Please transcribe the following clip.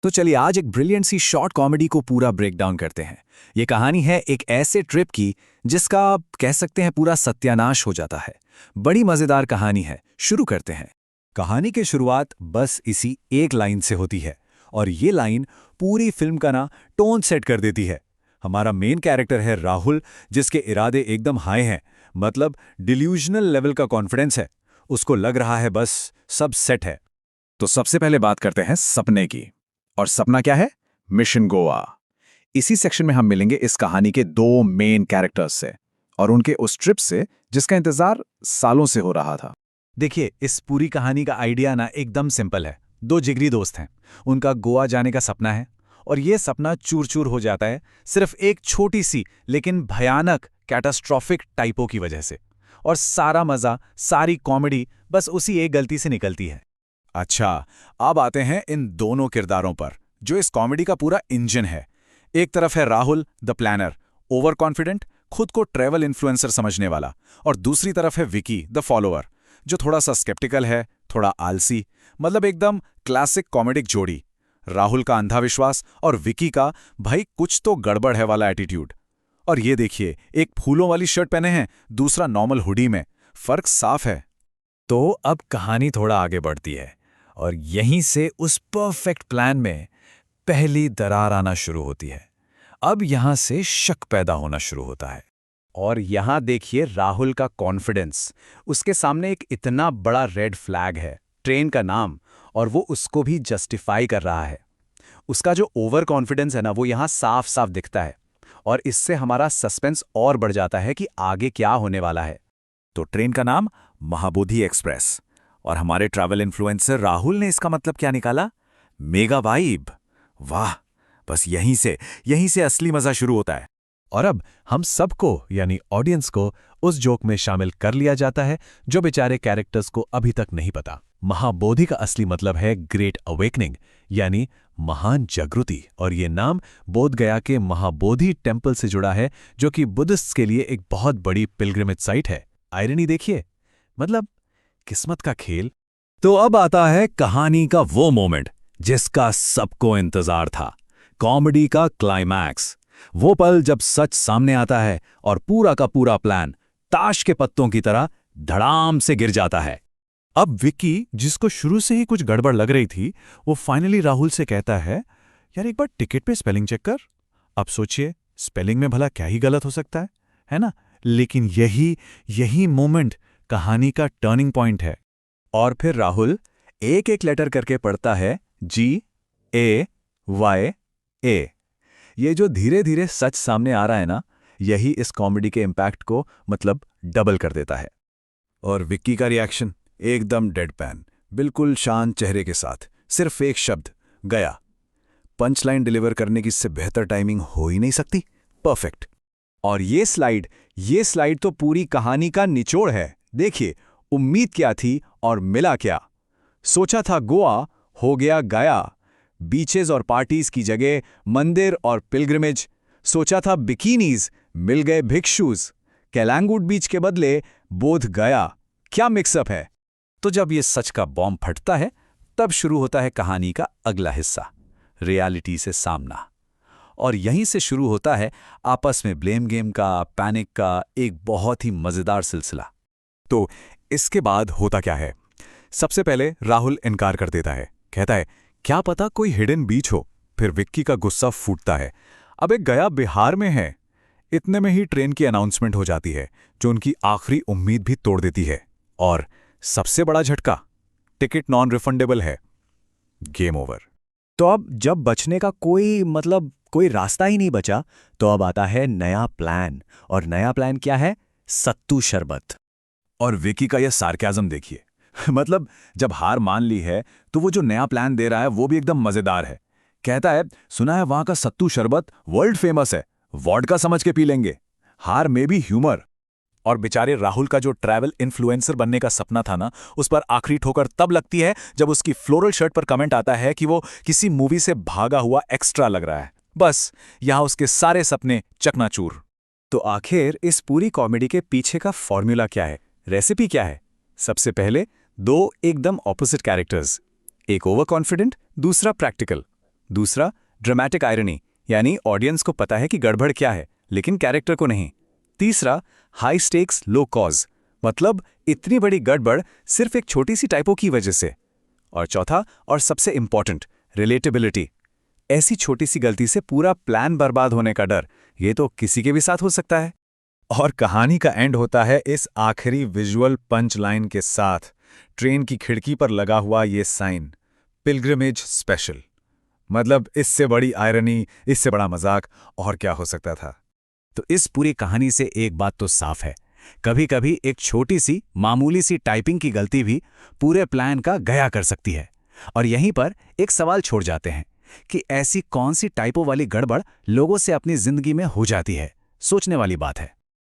तो चलिए आज एक ब्रिलियंट सी शॉर्ट कॉमेडी को पूरा ब्रेक डाउन करते हैं। ये कहानी है एक ऐसे ट्रिप की जिसका आप कह सकते हैं पूरा सत्यानाश हो जाता है। बड़ी मजेदार कहानी है, शुरू करते हैं। कहानी की शुरुआत बस इसी एक लाइन से होती है और ये लाइन पूरी फिल्म का ना टोन सेट कर देती है। हमारा मेन कैरेक्टर है राहुल, जिसके इरादे एकदम हाई हैं, मतलब डिल्यूजनल लेवल का कॉन्फिडेंस है। उसको लग रहा है बस सब सेट है। तो सबसे पहले बात करते हैं सपने की। और सपना क्या है? मिशन गोवा। इसी सेक्शन में हम मिलेंगे इस कहानी के दो मेन कैरेक्टर्स से और उनके उस ट्रिप से जिसका इंतजार सालों से हो रहा था। देखिए, इस पूरी कहानी का आइडिया ना एकदम सिंपल है। दो जिगरी दोस्त हैं, उनका गोवा जाने का सपना है और ये सपना चूर चूर हो जाता है सिर्फ एक छोटी सी लेकिन भयानक कैटास्ट्रॉफिक टाइपो की वजह से। और सारा मजा, सारी कॉमेडी बस उसी एक गलती से निकलती है। अच्छा, अब आते हैं इन दोनों किरदारों पर जो इस कॉमेडी का पूरा इंजन है। एक तरफ है Rahul the planner, overconfident, खुद को ट्रैवल इन्फ्लुएंसर समझने वाला, और दूसरी तरफ है विकी द फॉलोअर, जो थोड़ा सा स्केप्टिकल है, थोड़ा आलसी, मतलब एकदम क्लासिक कॉमेडिक जोड़ी। राहुल का अंधा विश्वास और विकी का भाई कुछ तो गड़बड़ है वाला एटीट्यूड। और ये देखिए, एक फूलों वाली शर्ट पहने हैं, दूसरा नॉर्मल हुडी में, फर्क साफ है। तो अब कहानी थोड़ा आगे बढ़ती है और यहीं से उस परफेक्ट प्लान में पहली दरार आना शुरू होती है। अब यहां से शक पैदा होना शुरू होता है। और यहां देखिए राहुल का कॉन्फिडेंस। उसके सामने एक इतना बड़ा रेड फ्लैग है, ट्रेन का नाम, और वो उसको भी जस्टिफाई कर रहा है। उसका जो ओवर कॉन्फिडेंस है ना, वो यहां साफ साफ दिखता है और इससे हमारा सस्पेंस और बढ़ जाता है कि आगे क्या होने वाला है। तो ट्रेन का नाम महाबोधि एक्सप्रेस, और हमारे ट्रैवल इन्फ्लुएंसर राहुल ने इसका मतलब क्या निकाला? Mega vibe. वाह, बस यहीं से असली मजा शुरू होता है। और अब हम सबको यानी ऑडियंस को उस जोक में शामिल कर लिया जाता है जो बेचारे कैरेक्टर्स को अभी तक नहीं पता। महाबोधि का असली मतलब है ग्रेट अवेकनिंग, यानी महान जागृति, और ये नाम बोध गया के महाबोधि टेम्पल से जुड़ा है, जो कि बुद्धिस्ट्स के लिए एक बहुत बड़ी पिलग्रिमेज साइट है। आयरनी देखिए, मतलब किस्मत का खेल। तो अब आता है कहानी का वो मोमेंट जिसका सबको इंतजार था, कॉमेडी का क्लाइमैक्स। वो पल जब सच सामने आता है और पूरा का पूरा प्लान ताश के पत्तों की तरह धड़ाम से गिर जाता है। अब विक्की, जिसको शुरू से ही कुछ गड़बड़ लग रही थी, वो फाइनली राहुल से कहता है, यार एक बार टिकट पे स्पेलिंग चेक कर। अब सोचिए, स्पेलिंग में भला क्या ही गलत हो सकता है ना? लेकिन यही मोमेंट कहानी का टर्निंग पॉइंट है। और फिर राहुल एक एक लेटर करके पढ़ता है, GAYA। ये जो धीरे धीरे सच सामने आ रहा है ना, यही इस कॉमेडी के इम्पैक्ट को मतलब डबल कर देता है। और विक्की का रिएक्शन एकदम डेडपैन, बिल्कुल शांत चेहरे के साथ, सिर्फ एक शब्द, गया। पंच लाइन डिलीवर करने की इससे बेहतर टाइमिंग हो ही नहीं सकती। परफेक्ट। और ये स्लाइड तो पूरी कहानी का निचोड़ है। देखिए, उम्मीद क्या थी और मिला क्या। सोचा था गोवा, हो गया गया। बीचेस और पार्टीज की जगह मंदिर और पिलग्रिमेज। सोचा था बिकिनीज, मिल गए भिक्षुज। कैलांगुट बीच के बदले बोध गया। क्या मिक्सअप है। तो जब ये सच का बॉम्ब फटता है, तब शुरू होता है कहानी का अगला हिस्सा, रियलिटी से सामना। और यहीं से शुरू होता है आपस में ब्लेम गेम का, पैनिक का एक बहुत ही मजेदार सिलसिला। तो इसके बाद होता क्या है? सबसे पहले राहुल इनकार कर देता है, कहता है क्या पता कोई हिडन बीच हो। फिर विक्की का गुस्सा फूटता है, अबे गया बिहार में है। इतने में ही ट्रेन की अनाउंसमेंट हो जाती है, जो उनकी आखिरी उम्मीद भी तोड़ देती है। और सबसे बड़ा झटका, टिकट नॉन रिफंडेबल है। Game over. तो अब जब बचने का कोई रास्ता ही नहीं बचा, तो अब आता है नया प्लान। और नया प्लान क्या है? सत्तू शरबत। और विकी का यह सार्केज़म देखिए। मतलब जब हार मान ली है, तो वो जो नया प्लान दे रहा है वो भी एकदम मजेदार है। कहता है, सुना है वहां का सत्तू शरबत वर्ल्ड फेमस है, वॉडका समझ के पी लेंगे। हार में भी ह्यूमर। और बेचारे राहुल का जो ट्रैवल इन्फ्लुएंसर बनने का सपना था ना, उस पर आखिरी ठोकर तब लगती है जब उसकी फ्लोरल शर्ट पर कमेंट आता है कि वो किसी मूवी से भागा हुआ एक्स्ट्रा लग रहा है। बस यहां उसके सारे सपने चकनाचूर। तो आखिर इस पूरी कॉमेडी के पीछे का फॉर्मूला क्या है, रेसिपी क्या है? सबसे पहले दो एकदम ऑपोजिट कैरेक्टर्स, एक ओवर कॉन्फिडेंट, दूसरा प्रैक्टिकल, दूसरा, ड्रामेटिक आयरनी, यानी ऑडियंस को पता है कि गड़बड़ क्या है लेकिन कैरेक्टर को नहीं। तीसरा, हाई स्टेक्स लो कॉज, मतलब इतनी बड़ी गड़बड़ सिर्फ एक छोटी सी टाइपो की वजह से। और चौथा और सबसे इंपॉर्टेंट, रिलेटेबिलिटी। ऐसी छोटी सी गलती से पूरा प्लान बर्बाद होने का डर, ये तो किसी के भी साथ हो सकता है। और कहानी का एंड होता है इस आखिरी विजुअल पंच लाइन के साथ, ट्रेन की खिड़की पर लगा हुआ ये साइन, पिलग्रिमेज स्पेशल। मतलब इससे बड़ी आयरनी, इससे बड़ा मजाक और क्या हो सकता था। तो इस पूरी कहानी से एक बात तो साफ है, कभी कभी एक छोटी सी मामूली सी टाइपिंग की गलती भी पूरे प्लान का गया कर सकती है। और यहीं पर एक सवाल छोड़ जाते हैं कि ऐसी कौन सी टाइपो वाली गड़बड़ लोगों से अपनी जिंदगी में हो जाती है। सोचने वाली बात है।